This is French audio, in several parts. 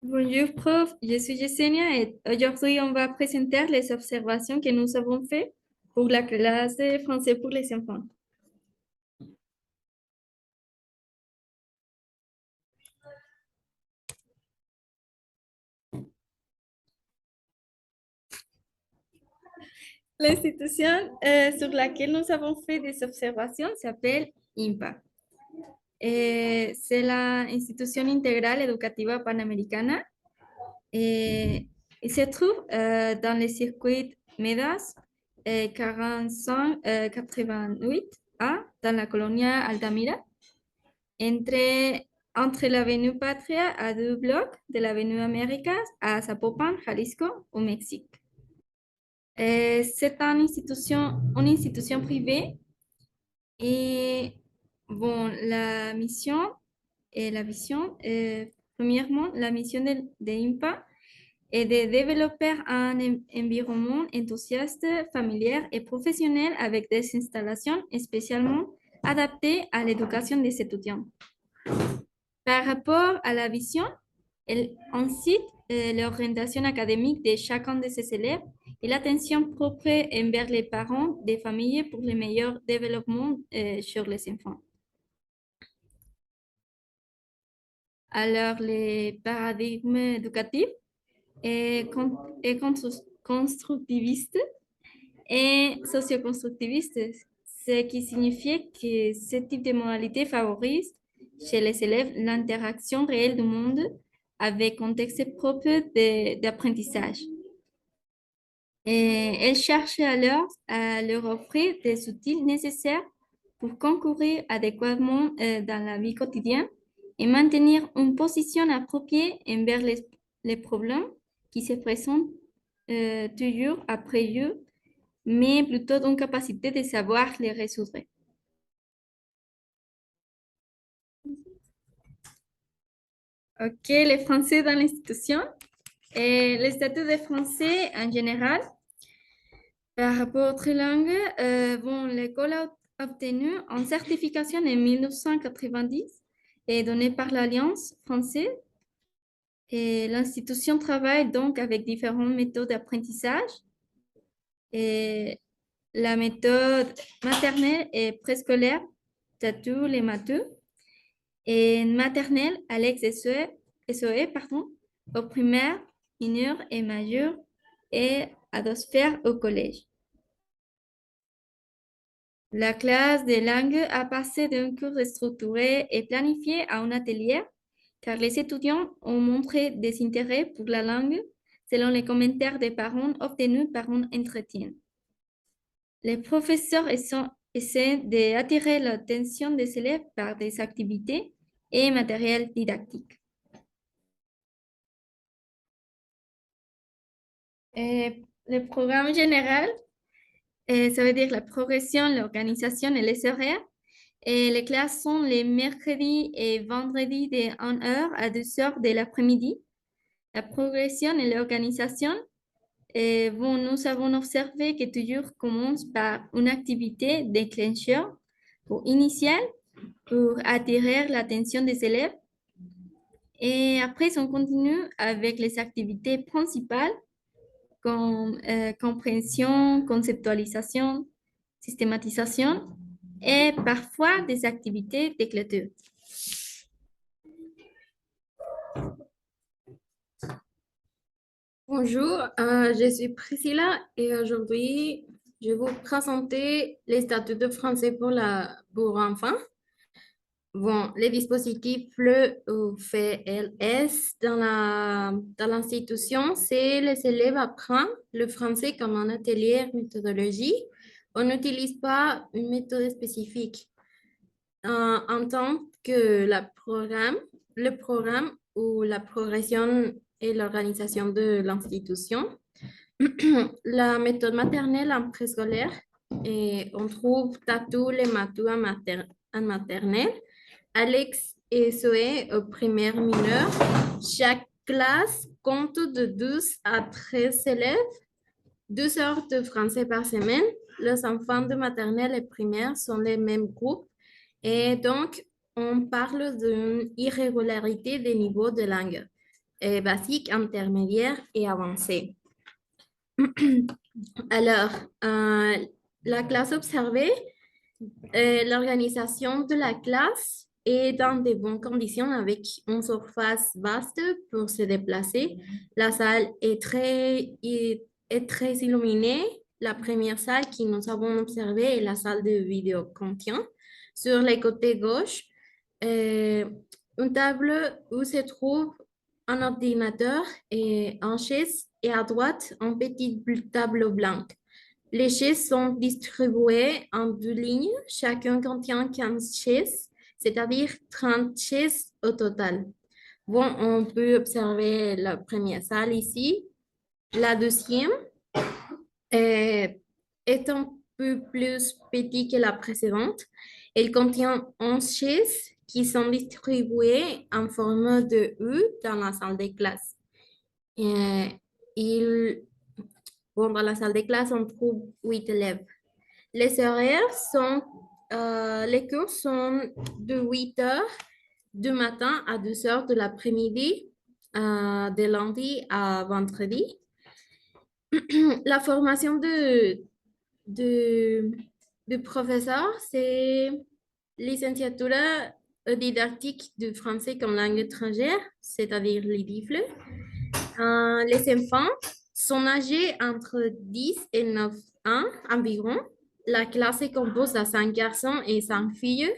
Bonjour, prof. Je suis Yesenia et aujourd'hui, on va présenter les observations que nous avons faites pour la classe de français pour les enfants. L'institution sur laquelle nous avons fait des observations s'appelle IMPA. C'est l'institution intégrale éducativa panamericana et il se trouve dans le circuit MEDAS 4588A dans la colonia Altamira. entre, entre l'avenue Patria à deux blocs de l'avenue América à Zapopan, Jalisco, au Mexique. C'est une institution privée et bon, la mission et la vision, premièrement, la mission de IMPA est de développer un environnement enthousiaste, familier et professionnel avec des installations spécialement adaptées à l'éducation des étudiants. Par rapport à la vision, elle incite l'orientation académique de chacun de ses élèves et l'attention propre envers les parents des familles pour le meilleur développement sur les enfants. Alors, les paradigmes éducatifs est constructiviste et socioconstructiviste, ce qui signifie que ce type de modalité favorise chez les élèves l'interaction réelle du monde avec contexte propre d'apprentissage. Et elle cherche alors à leur offrir des outils nécessaires pour concourir adéquatement dans la vie quotidienne et maintenir une position appropriée envers les problèmes qui se présentent toujours après eux, mais plutôt d'une capacité de savoir les résoudre. OK, les Français dans l'institution. Et le statut des Français en général, par rapport aux autres langues, bon, l'école a obtenu une certification en 1990 et donnée par l'Alliance française. Et l'institution travaille donc avec différentes méthodes d'apprentissage. Et la méthode maternelle et préscolaire, Tatou les matheux, et maternelle, Alex SOE, pardon, au primaire, mineur et majeur, et adosphère au collège. La classe de langue a passé d'un cours structuré et planifié à un atelier, car les étudiants ont montré des intérêts pour la langue selon les commentaires des parents obtenus par un entretien. Les professeurs essaient d'attirer l'attention des élèves par des activités et matériel didactique. Le programme général, ça veut dire la progression, l'organisation et les horaires. Et les classes sont les mercredis et vendredis de 1h à 2h de l'après-midi. La progression et l'organisation, bon, nous avons observé que toujours commence par une activité déclencheur ou initiale pour attirer l'attention des élèves. Et après, on continue avec les activités principales comme compréhension, conceptualisation, systématisation et parfois des activités d'écriture. Bonjour, je suis Priscilla et aujourd'hui, je vais vous présenter les statuts de français pour enfants. Bon, les dispositifs FLE ou FLS dans l'institution, c'est les élèves apprennent le français comme un atelier méthodologie. On n'utilise pas une méthode spécifique. En tant que le programme ou la progression et l'organisation de l'institution. La méthode maternelle en préscolaire, et on trouve Tatou les Matou en maternelle, Alex et Zoé au primaire mineur. Chaque classe compte de 12 à 13 élèves, 2 heures de français par semaine. Les enfants de maternelle et primaire sont les mêmes groupes et donc on parle d'une irrégularité des niveaux de langue. basique, intermédiaire et avancé. Alors, la classe observée, l'organisation de la classe est dans de bonnes conditions avec une surface vaste pour se déplacer. La salle est très illuminée. La première salle que nous avons observée est la salle de vidéoconférence. Sur les côtés gauche, une table où se trouve un ordinateur et un chaise et à droite, un petit tableau blanc. Les chaises sont distribuées en 2 lignes. Chacun contient 15 chaises, c'est-à-dire 30 chaises au total. Bon, on peut observer la première salle ici. La deuxième est un peu plus petite que la précédente. Elle contient 11 chaises qui sont distribuées en forme de U dans la salle de classe. Euh, il, bon, dans la salle de classe, on trouve 8 élèves. Les cours sont de 8 heures du matin à 2 heures de l'après-midi, de lundi à vendredi. La formation de, de professeur, c'est licenciature didactique du français comme langue étrangère, c'est-à-dire les DIFLE. Les enfants sont âgés entre 10 et 9 ans environ. La classe est composée de 5 garçons et 5 filles.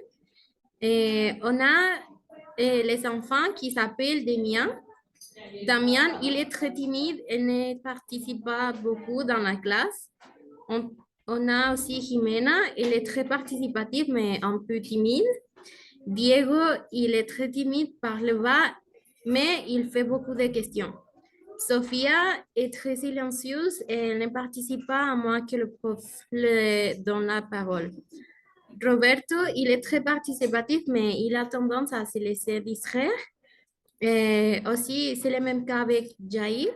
Et on a les enfants qui s'appellent Damien. Damien, il est très timide et ne participe pas beaucoup dans la classe. On, on a aussi Jimena, elle est très participative mais un peu timide. Diego, il est très timide par le bas, mais il fait beaucoup de questions. Sophia est très silencieuse et elle ne participe pas à moins que le prof le donne la parole. Roberto, il est très participatif, mais il a tendance à se laisser distraire. Et aussi, c'est le même cas avec Jair.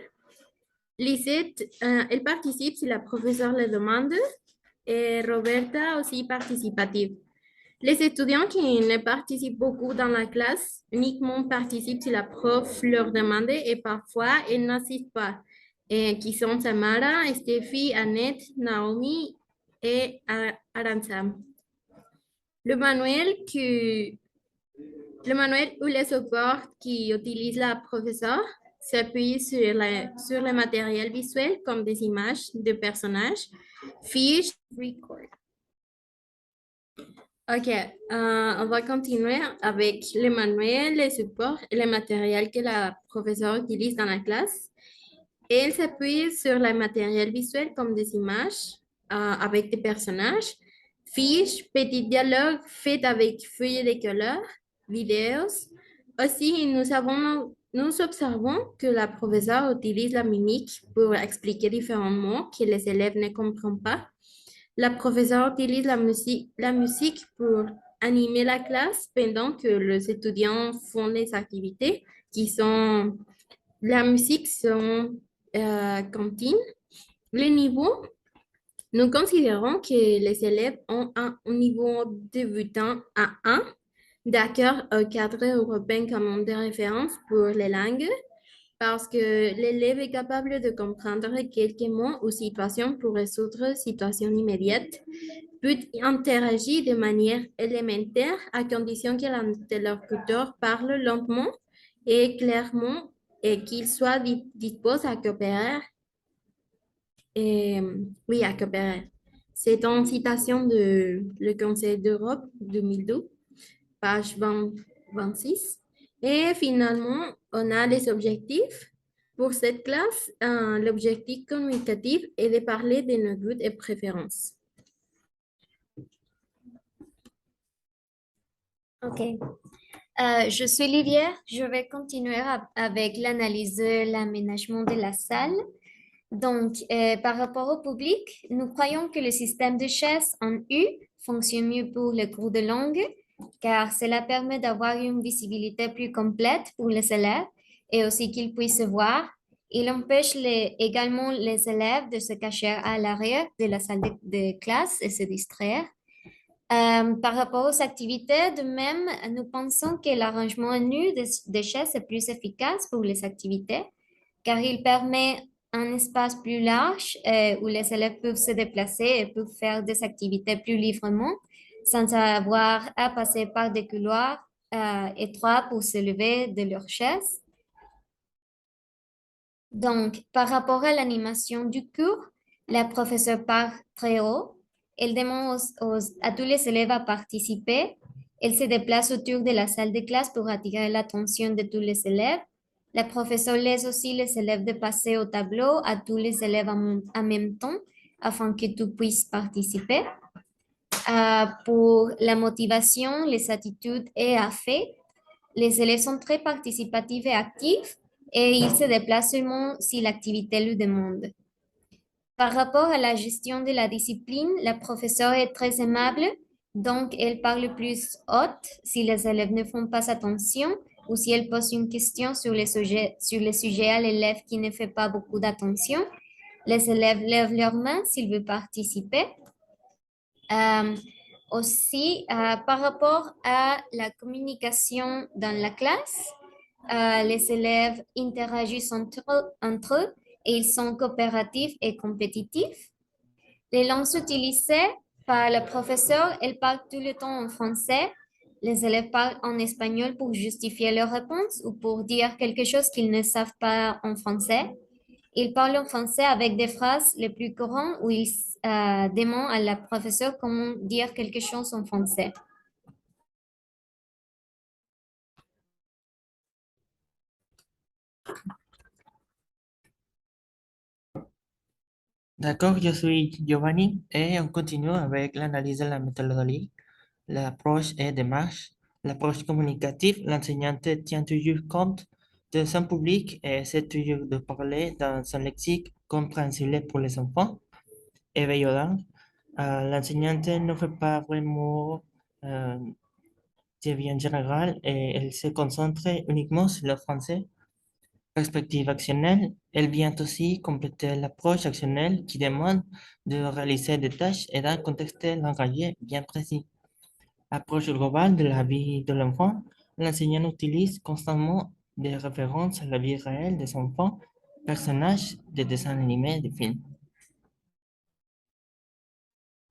Lisette, elle participe si la professeure le demande. Et Roberta aussi participative. Les étudiants qui ne participent beaucoup dans la classe uniquement participent si la prof leur demande et parfois ils n'assistent pas, et qui sont Samara, Stéphie, Annette, Naomi et Aranza. Le manuel, le manuel ou le support qui utilise la professeure s'appuie sur le matériel visuel comme des images de personnages, fiches, record. Ok, on va continuer avec les manuels, les supports et le matériel que la professeure utilise dans la classe. Elle s'appuie sur le matériel visuel comme des images avec des personnages, fiches, petits dialogues faits avec feuilles de couleur, vidéos. Aussi, nous observons que la professeure utilise la mimique pour expliquer différents mots que les élèves ne comprennent pas. La professeure utilise la musique pour animer la classe pendant que les étudiants font les activités qui sont, la musique sont cantines. Les niveaux, nous considérons que les élèves ont un niveau débutant à 1, d'accord au cadre européen commun de référence pour les langues, parce que l'élève est capable de comprendre quelques mots ou situations pour résoudre situations immédiates, peut interagir de manière élémentaire à condition que l'interlocuteur parle lentement et clairement et qu'il soit disposé à coopérer. Et, oui, à coopérer. C'est une citation de le Conseil d'Europe 2012, page 26. Et finalement, on a les objectifs. Pour cette classe, l'objectif communicatif est de parler de nos goûts et préférences. Ok. Je suis Livière. Je vais continuer avec l'analyse de l'aménagement de la salle. Donc, par rapport au public, nous croyons que le système de chaises en U fonctionne mieux pour les cours de langue, car cela permet d'avoir une visibilité plus complète pour les élèves et aussi qu'ils puissent se voir. Il empêche également les élèves de se cacher à l'arrière de la salle de classe et se distraire. Par rapport aux activités, de même, nous pensons que l'arrangement nu des chaises est plus efficace pour les activités, car il permet un espace plus large où les élèves peuvent se déplacer et peuvent faire des activités plus librement, sans avoir à passer par des couloirs étroits pour se lever de leur chaise. Donc, par rapport à l'animation du cours, la professeure part très haut. Elle demande à tous les élèves à participer. Elle se déplace autour de la salle de classe pour attirer l'attention de tous les élèves. La professeure laisse aussi les élèves de passer au tableau à tous les élèves en même temps afin que tous puissent participer. Pour la motivation, les attitudes et affaires, les élèves sont très participatifs et actifs et ils se déplacent seulement si l'activité le demande. Par rapport à la gestion de la discipline, la professeure est très aimable, donc elle parle plus haute si les élèves ne font pas attention ou si elle pose une question sur le sujet à l'élève qui ne fait pas beaucoup d'attention. Les élèves lèvent leurs mains s'ils veulent participer. Euh, Aussi, par rapport à la communication dans la classe, les élèves interagissent entre eux et ils sont coopératifs et compétitifs. Les langues utilisées par le professeur, elles parlent tout le temps en français. Les élèves parlent en espagnol pour justifier leurs réponses ou pour dire quelque chose qu'ils ne savent pas en français. Ils parlent en français avec des phrases les plus courantes où ils demandent à la professeure comment dire quelque chose en français. D'accord, je suis Giovanni et on continue avec l'analyse de la méthodologie, l'approche et démarche. L'approche communicative, l'enseignante tient toujours compte de son public et essaie toujours de parler dans son lexique compréhensible pour les enfants et veillant. L'enseignante ne fait pas vraiment de bien général et elle se concentre uniquement sur le français. Perspective actionnelle, elle vient aussi compléter l'approche actionnelle qui demande de réaliser des tâches et d'un contexte langagier bien précis. Approche globale de la vie de l'enfant, l'enseignant utilise constamment des références à la vie réelle des enfants, personnages des dessins animés, des films.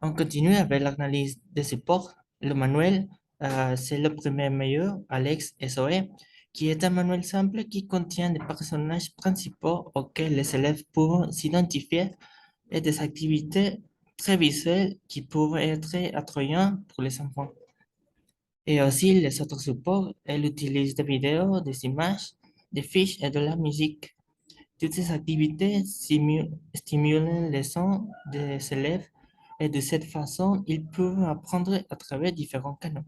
On continue avec l'analyse des supports. Le manuel, c'est le premier meilleur, Alex SOE, qui est un manuel simple qui contient des personnages principaux auxquels les élèves pourront s'identifier et des activités très visuelles qui pourraient être attrayantes pour les enfants. Et aussi les autres supports, elle utilise des vidéos, des images, des fiches et de la musique. Toutes ces activités stimulent les sons des élèves et de cette façon, ils peuvent apprendre à travers différents canaux.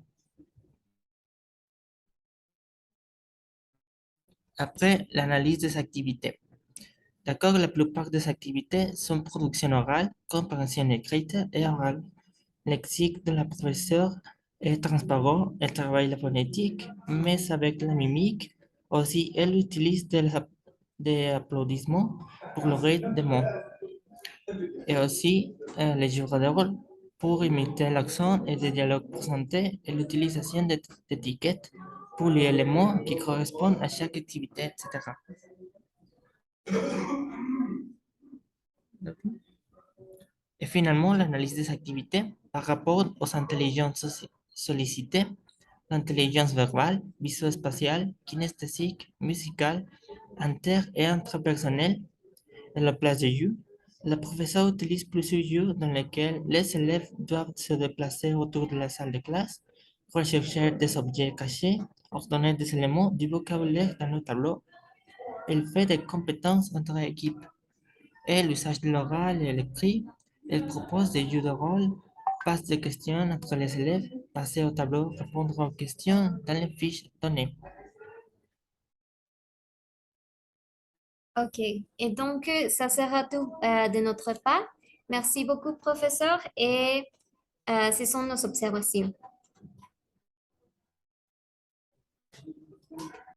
Après, l'analyse des activités. D'accord, la plupart des activités sont production orale, compréhension écrite et orale. Lexique de la professeure est transparent, elle travaille la phonétique, mais avec la mimique. Aussi, elle utilise des applaudissements pour le rythme des mots. Et aussi les jeux de rôle pour imiter l'accent et des dialogues présentés et l'utilisation d'étiquettes pour les éléments qui correspondent à chaque activité, etc. Et finalement, l'analyse des activités par rapport aux intelligences sollicitées, l'intelligence verbale, visuo-spatiale, kinesthésique, musicale, inter- et intrapersonnelle, à la place de jeu, le professeur utilise plusieurs jeux dans lesquels les élèves doivent se déplacer autour de la salle de classe, rechercher des objets cachés, ordonner des éléments du vocabulaire dans le tableau. Elle fait des compétences entre équipes et l'usage de l'oral et l'écrit. Elle propose des jeux de rôle, passe des questions entre les élèves, passer au tableau, répondre aux questions dans les fiches données. OK. Et donc, ça sera tout de notre part. Merci beaucoup, professeur, et ce sont nos observations.